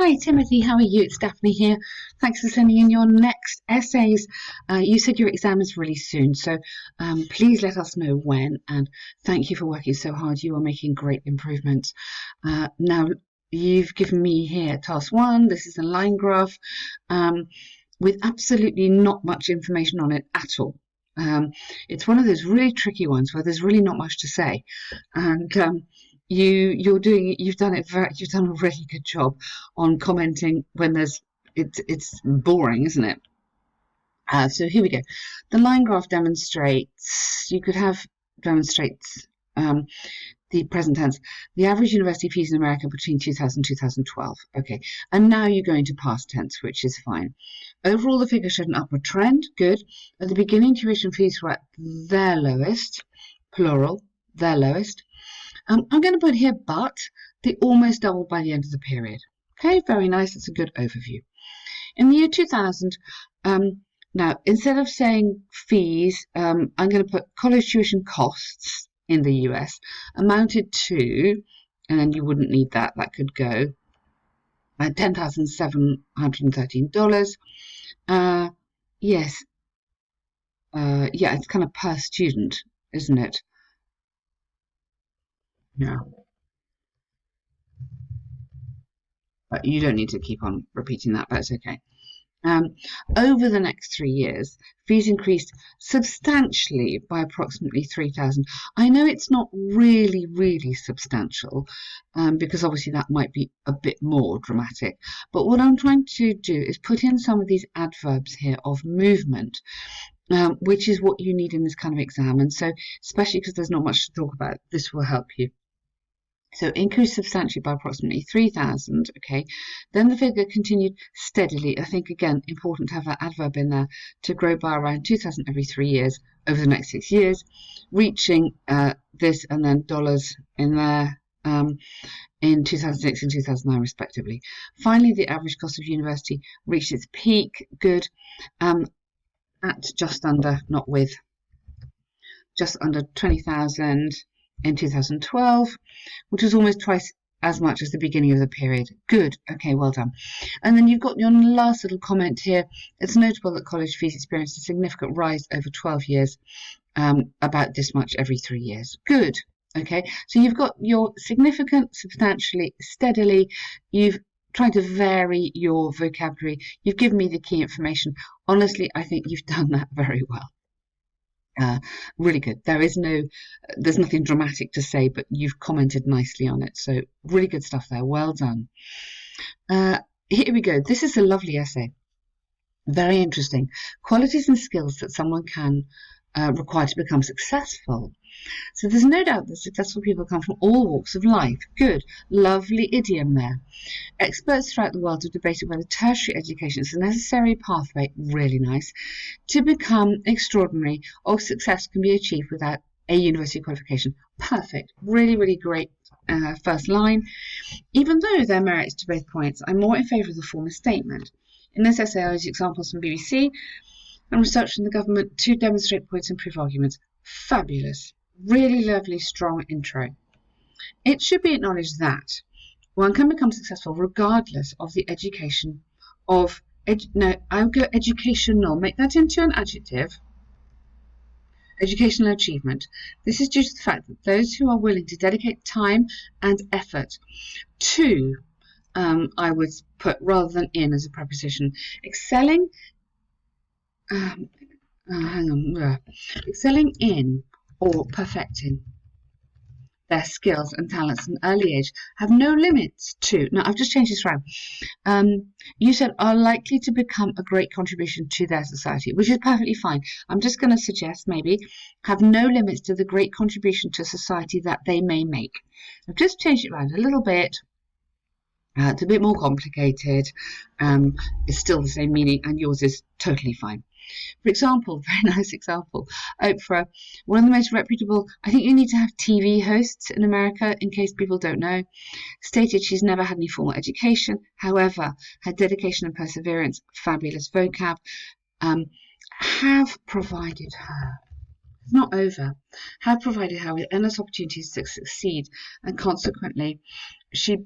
Hi Timothy, how are you? It's Daphne here. Thanks for sending in your next essays. You said your exam is really soon, so please let us know when. And thank you for working so hard. You are making great improvements. Now, you've given me here task one. This is a line graph with absolutely not much information on it at all. It's one of those really tricky ones where there's really not much to say, and you've done a really good job on commenting when it's boring, isn't it? So here we go. The line graph demonstrates the present tense, the average university fees in America between 2000 and 2012. Okay, and now you're going to past tense, which is fine. Overall, the figure showed an upward trend. Good. At the beginning, tuition fees were at their lowest, plural, their lowest. I'm going to put here, but they almost doubled by the end of the period. Okay, very nice. It's a good overview. In the year 2000, now instead of saying fees, I'm going to put college tuition costs in the US amounted to, and then you wouldn't need that. That could go $10,713. Yes, yeah, it's kind of per student, isn't it? Yeah. But you don't need to keep on repeating that, but it's okay. Over the next 3 years, fees increased substantially by approximately 3,000. I know it's not really, really substantial, because obviously that might be a bit more dramatic. But what I'm trying to do is put in some of these adverbs here of movement, which is what you need in this kind of exam. And so, especially because there's not much to talk about, this will help you. So increased substantially by approximately 3,000, okay. Then the figure continued steadily. I think, again, important to have that adverb in there, to grow by around 2,000 every 3 years over the next 6 years, reaching this and then dollars in there in 2006 and 2009 respectively. Finally, the average cost of university reached its peak, good, at just under, not with, just under 20,000 in 2012, which was almost twice as much as the beginning of the period. Good. Okay, well done. And then you've got your last little comment here. It's notable that college fees experienced a significant rise over 12 years, about this much every 3 years. Good. Okay, so you've got your significant, substantially, steadily. You've tried to vary your vocabulary. You've given me the key information. Honestly, I think you've done that very well. Really good. There's nothing dramatic to say, but you've commented nicely on it. So really good stuff there. Well done. Here we go. This is a lovely essay. Very interesting. Qualities and skills that someone can require to become successful. So there's no doubt that successful people come from all walks of life. Good. Lovely idiom there. Experts throughout the world have debated whether tertiary education is a necessary pathway, really nice, to become extraordinary, or success can be achieved without a university qualification. Perfect. Really, really great first line. Even though there are merits to both points, I'm more in favour of the former statement. In this essay, I use examples from BBC and research from the government to demonstrate points and prove arguments. Fabulous. Really lovely, strong intro. It should be acknowledged that one can become successful regardless of the education of, I'll go educational, make that into an adjective, educational achievement. This is due to the fact that those who are willing to dedicate time and effort to, I would put rather than in as a preposition, excelling in or perfecting their skills and talents at an early age have no limits to. Now, I've just changed this around. You said are likely to become a great contribution to their society, which is perfectly fine. I'm just going to suggest maybe have no limits to the great contribution to society that they may make. I've just changed it around a little bit. It's a bit more complicated. It's still the same meaning, and yours is totally fine. For example, very nice example, Oprah, one of the most reputable, I think you need to have TV hosts in America in case people don't know, stated she's never had any formal education. However, her dedication and perseverance, fabulous vocab, have provided her, it's not over, have provided her with endless opportunities to succeed, and consequently, she,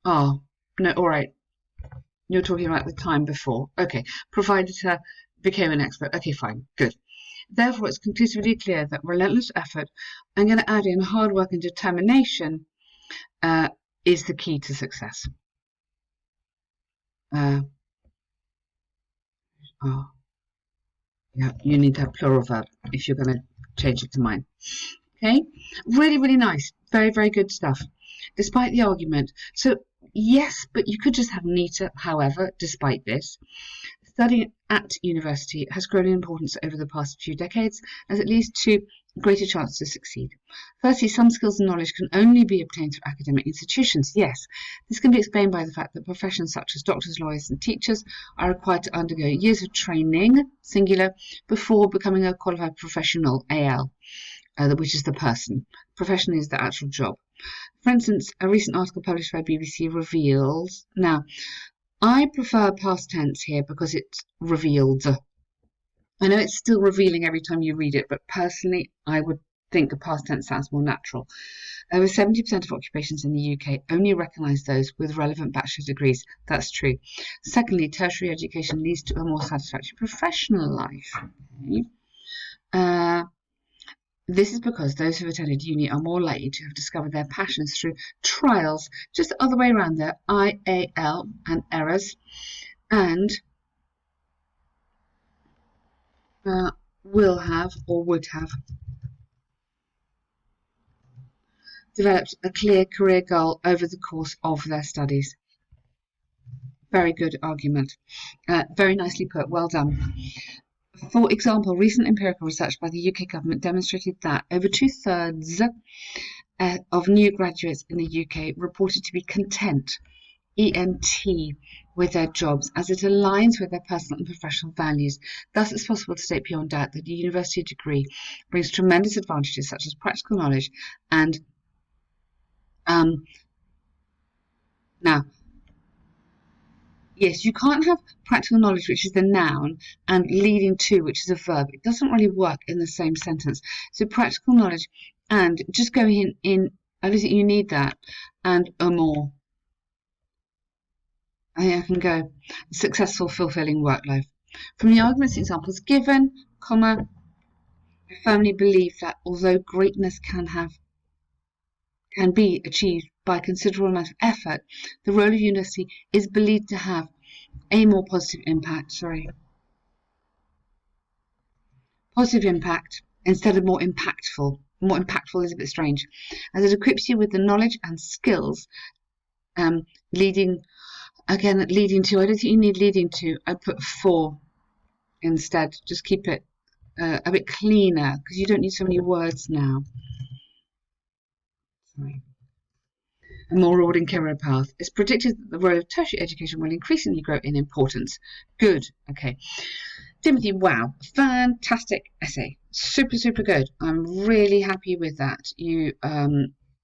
oh, no, all right, You're talking about the time before. Okay. Provided her became an expert. Okay, fine. Good. Therefore, it's conclusively clear that relentless effort, I'm going to add in hard work and determination, is the key to success. Oh, yeah, you need to have plural verb if you're going to change it to mine. Okay, really, really nice. Very, very good stuff. Despite the argument. So, yes, but you could just have neater. However, despite this, studying at university has grown in importance over the past few decades as it leads to greater chance to succeed. Firstly, some skills and knowledge can only be obtained through academic institutions. Yes, this can be explained by the fact that professions such as doctors, lawyers, and teachers are required to undergo years of training, singular, before becoming a qualified professional, AL, which is the person. Profession is the actual job. For instance, a recent article published by BBC reveals. Now, I prefer past tense here because it's revealed. I know it's still revealing every time you read it, but personally, I would think a past tense sounds more natural. Over 70% of occupations in the UK only recognise those with relevant bachelor degrees. That's true. Secondly, tertiary education leads to a more satisfactory professional life. Okay. This is because those who have attended uni are more likely to have discovered their passions through trials, just the other way around there, IAL and errors, and will have or would have developed a clear career goal over the course of their studies. Very good argument. Very nicely put. Well done. For example, recent empirical research by the UK government demonstrated that over 2/3 of new graduates in the UK reported to be content, ENT, with their jobs as it aligns with their personal and professional values. Thus, it's possible to state beyond doubt that a university degree brings tremendous advantages such as practical knowledge and now, yes, you can't have practical knowledge, which is the noun, and leading to, which is a verb. It doesn't really work in the same sentence. So practical knowledge and just going in obviously you need that, and a more. I can go successful, fulfilling work life. From the arguments and examples given, I firmly believe that although greatness can be achieved by a considerable amount of effort, the role of university is believed to have a more positive impact. Positive impact instead of more impactful. More impactful is a bit strange, as it equips you with the knowledge and skills, leading to. I don't think you need leading to. I put for instead. Just keep it a bit cleaner because you don't need so many words now. Sorry. A more rewarding career path. It's predicted that the role of tertiary education will increasingly grow in importance. Good. Okay. Timothy, wow, fantastic essay. Super, super good. I'm really happy with that. You,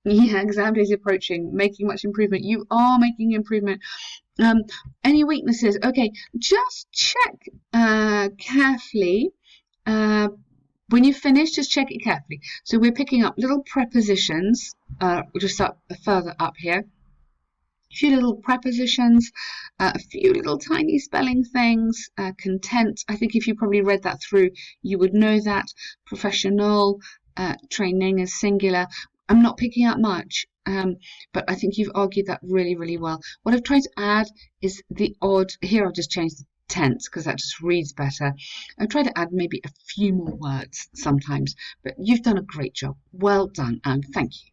yeah, exam day is approaching, making much improvement. You are making improvement. Any weaknesses? Okay, just check carefully. When you finish, just check it carefully. So we're picking up little prepositions, just up further up here. A few little prepositions, a few little tiny spelling things, content. I think if you probably read that through, you would know that. Professional, training is singular. I'm not picking up much, but I think you've argued that really, really well. What I've tried to add is the odd, here I've just changed the tense because that just reads better. I've tried to add maybe a few more words sometimes, but you've done a great job. Well done, and thank you.